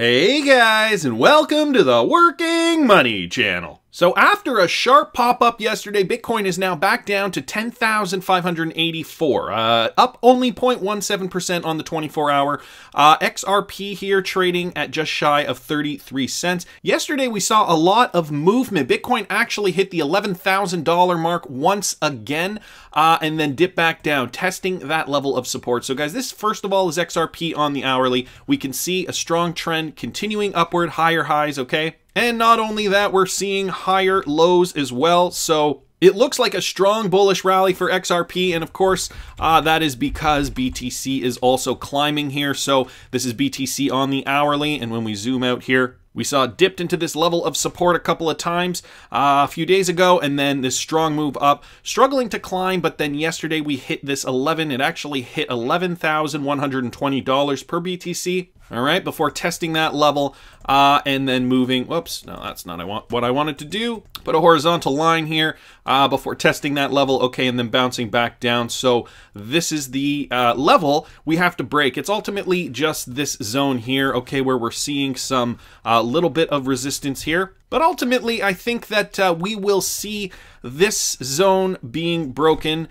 Hey guys, and welcome to the Working Money channel. So after a sharp pop-up yesterday, Bitcoin is now back down to 10,584, up only 0.17% on the 24-hour. XRP here trading at just shy of 33 cents. Yesterday we saw a lot of movement. Bitcoin actually hit the $11,000 mark once again, and then dipped back down, testing that level of support. So guys, this first of all is XRP on the hourly. We can see a strong trend continuing upward, higher highs, okay? And not only that, we're seeing higher lows as well. So it looks like a strong bullish rally for XRP. And of course, that is because BTC is also climbing here. So this is BTC on the hourly. And when we zoom out here, we saw it dipped into this level of support a couple of times a few days ago, and then this strong move up, struggling to climb, but then yesterday we hit this it actually hit $11,120 per BTC. All right, before testing that level and then moving, whoops, no, that's not what I wanted to do. Put a horizontal line here before testing that level, okay, and then bouncing back down. So this is the level we have to break. It's ultimately just this zone here, okay, where we're seeing some little bit of resistance here. But ultimately, I think that we will see this zone being broken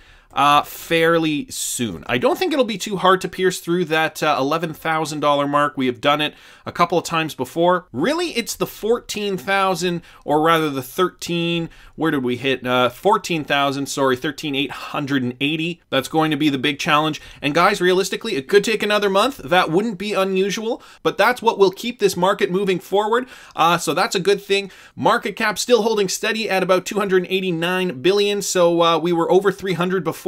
fairly soon. I don't think it'll be too hard to pierce through that $11,000 mark. We have done it a couple of times before. Really, it's the 14,000, or rather the 13, where did we hit? 14,000, sorry, 13,880. That's going to be the big challenge. And guys, realistically, it could take another month. That wouldn't be unusual, but that's what will keep this market moving forward. So that's a good thing. Market cap still holding steady at about 289 billion. So we were over 300 before.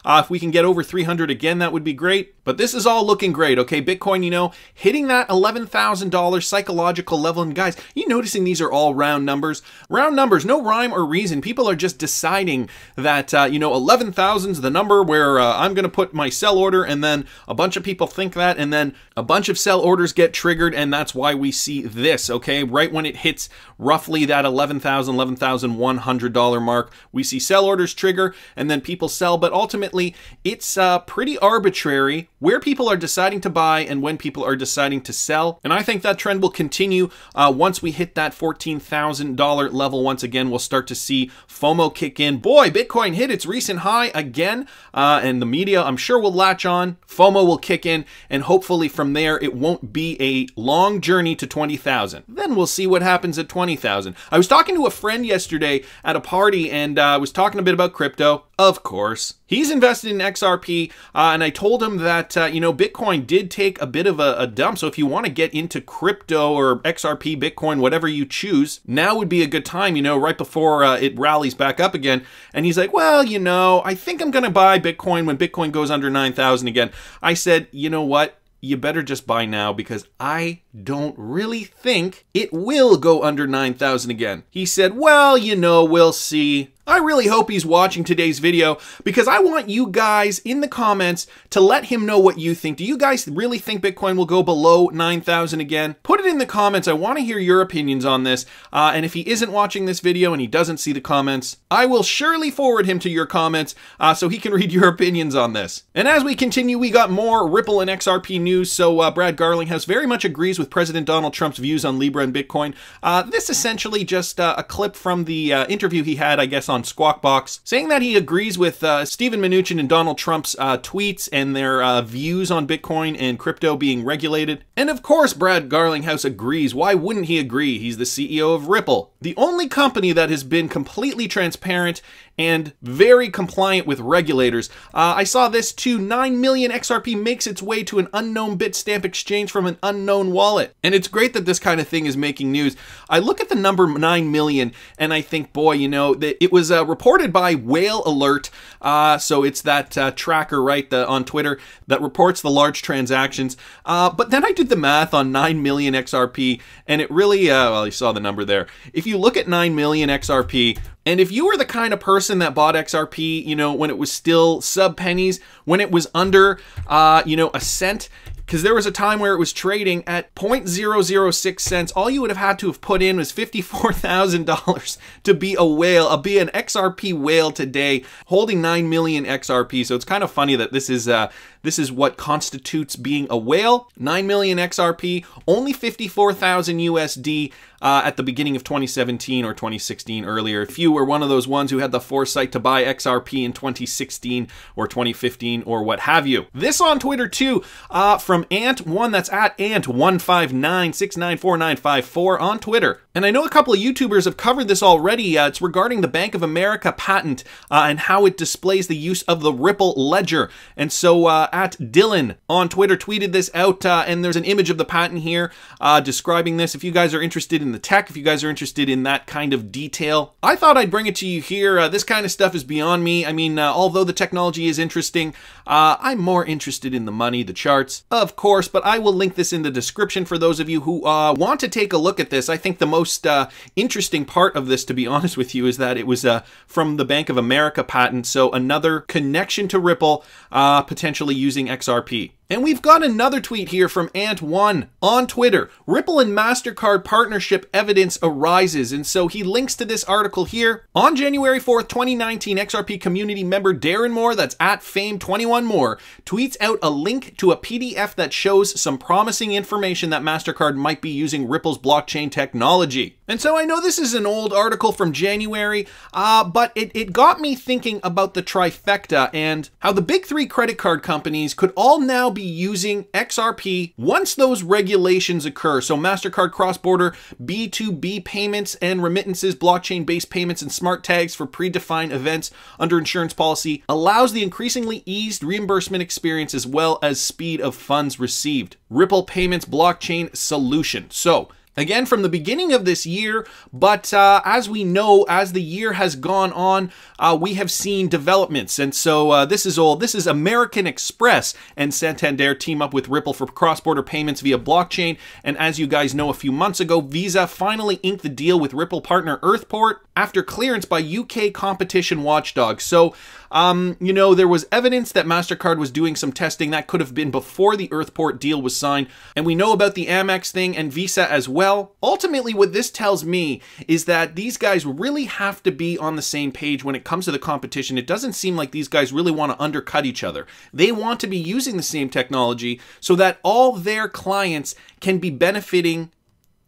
If we can get over 300 again, that would be great. But this is all looking great, okay? Bitcoin, you know, hitting that $11,000 psychological level. And guys, you noticing these are all round numbers? Round numbers, no rhyme or reason. People are just deciding that, you know, 11,000 is the number where I'm going to put my sell order, and then a bunch of people think that, and then a bunch of sell orders get triggered, and that's why we see this, okay? Right when it hits roughly that $11,000, $11,100 mark, we see sell orders trigger, and then people sell. But ultimately, it's pretty arbitrary where people are deciding to buy and when people are deciding to sell. And I think that trend will continue once we hit that $14,000 level. Once again, we'll start to see FOMO kick in. Boy, Bitcoin hit its recent high again, and the media, I'm sure, will latch on. FOMO will kick in, and hopefully from there, it won't be a long journey to 20,000. Then we'll see what happens at 20,000. I was talking to a friend yesterday at a party, and I was talking a bit about crypto. Of course. He's invested in XRP, and I told him that, you know, Bitcoin did take a bit of a dump. So if you want to get into crypto or XRP, Bitcoin, whatever you choose, now would be a good time, you know, right before it rallies back up again. And he's like, well, you know, I think I'm going to buy Bitcoin when Bitcoin goes under 9,000 again. I said, you know what? You better just buy now, because I don't really think it will go under 9,000 again. He said, well, you know, we'll see. I really hope he's watching today's video, because I want you guys in the comments to let him know what you think. Do you guys really think Bitcoin will go below 9,000 again? Put it in the comments. I want to hear your opinions on this. And if he isn't watching this video and he doesn't see the comments, I will surely forward him to your comments so he can read your opinions on this. And as we continue, we got more Ripple and XRP news. So Brad Garlinghouse very much agrees with President Donald Trump's views on Libra and Bitcoin. This essentially just a clip from the interview he had, I guess, on Squawk Box, saying that he agrees with Steven Mnuchin and Donald Trump's tweets and their views on Bitcoin and crypto being regulated. And of course, Brad Garlinghouse agrees. Why wouldn't he agree? He's the CEO of Ripple, the only company that has been completely transparent and very compliant with regulators. I saw this too. 9 million XRP makes its way to an unknown Bitstamp exchange from an unknown wallet. And it's great that this kind of thing is making news. I look at the number 9 million and I think, boy, you know, that it was reported by Whale Alert. So it's that tracker, right, on Twitter that reports the large transactions. But then I did the math on 9 million XRP, and it really, well, you saw the number there. If you look at 9 million XRP, and if you were the kind of person that bought XRP, you know, when it was still sub pennies, when it was under, you know, a cent, because there was a time where it was trading at 0.006 cents. All you would have had to have put in was $54,000 to be a whale, be an XRP whale today, holding 9 million XRP. So it's kind of funny that this is what constitutes being a whale. 9 million XRP, only 54,000 USD at the beginning of 2017 or 2016 earlier. If you were one of those ones who had the foresight to buy XRP in 2016 or 2015 or what have you. This on Twitter too, from Ant1, that's at Ant159694954 on Twitter. And I know a couple of YouTubers have covered this already. It's regarding the Bank of America patent and how it displays the use of the Ripple ledger. And so at Dylan on Twitter tweeted this out, and there's an image of the patent here describing this. If you guys are interested in the tech, if you guys are interested in that kind of detail, I thought I'd bring it to you here. This kind of stuff is beyond me. I mean, although the technology is interesting, I'm more interested in the money, the charts, of course, but I will link this in the description for those of you who want to take a look at this. I think the most interesting part of this, to be honest with you, is that it was from the Bank of America patent, so another connection to Ripple, potentially using XRP. And we've got another tweet here from Ant1 on Twitter. Ripple and Mastercard partnership evidence arises. And so he links to this article here. On January 4th, 2019, XRP community member Darren Moore, that's at Fame21More, tweets out a link to a PDF that shows some promising information that Mastercard might be using Ripple's blockchain technology. And so I know this is an old article from January, but it got me thinking about the trifecta and how the big three credit card companies could all now be using XRP once those regulations occur. So Mastercard cross-border B2B payments and remittances, blockchain-based payments, and smart tags for predefined events under insurance policy allows the increasingly eased reimbursement experience as well as speed of funds received. Ripple Payments blockchain solution. So again, from the beginning of this year, but as we know, as the year has gone on, we have seen developments. And so this is American Express and Santander team up with Ripple for cross-border payments via blockchain. And as you guys know, a few months ago, Visa finally inked the deal with Ripple partner Earthport after clearance by UK competition watchdog. So, you know, there was evidence that Mastercard was doing some testing. That could have been before the Earthport deal was signed. And we know about the Amex thing and Visa as well. Ultimately, what this tells me is that these guys really have to be on the same page when it comes to the competition. It doesn't seem like these guys really want to undercut each other. They want to be using the same technology so that all their clients can be benefiting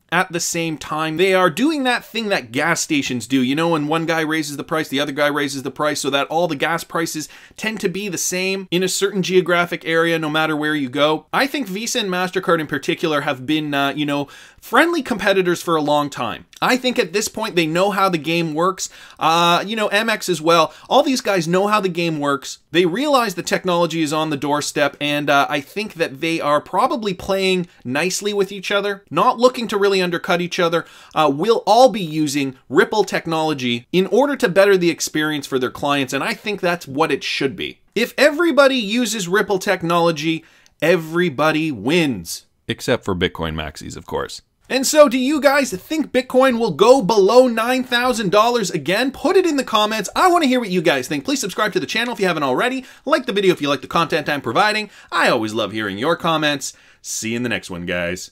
at the same time. They are doing that thing that gas stations do, you know, when one guy raises the price, the other guy raises the price, so that all the gas prices tend to be the same in a certain geographic area no matter where you go. I think Visa and Mastercard in particular have been, you know, friendly competitors for a long time. I think at this point they know how the game works. You know, Amex as well. All these guys know how the game works. They realize the technology is on the doorstep, and I think that they are probably playing nicely with each other, not looking to really undercut each other. We'll all be using Ripple technology in order to better the experience for their clients, and I think that's what it should be. If everybody uses Ripple technology, everybody wins. Except for Bitcoin maxis, of course. And so do you guys think Bitcoin will go below $9,000 again? Put it in the comments. I want to hear what you guys think. Please subscribe to the channel if you haven't already. Like the video if you like the content I'm providing. I always love hearing your comments. See you in the next one, guys.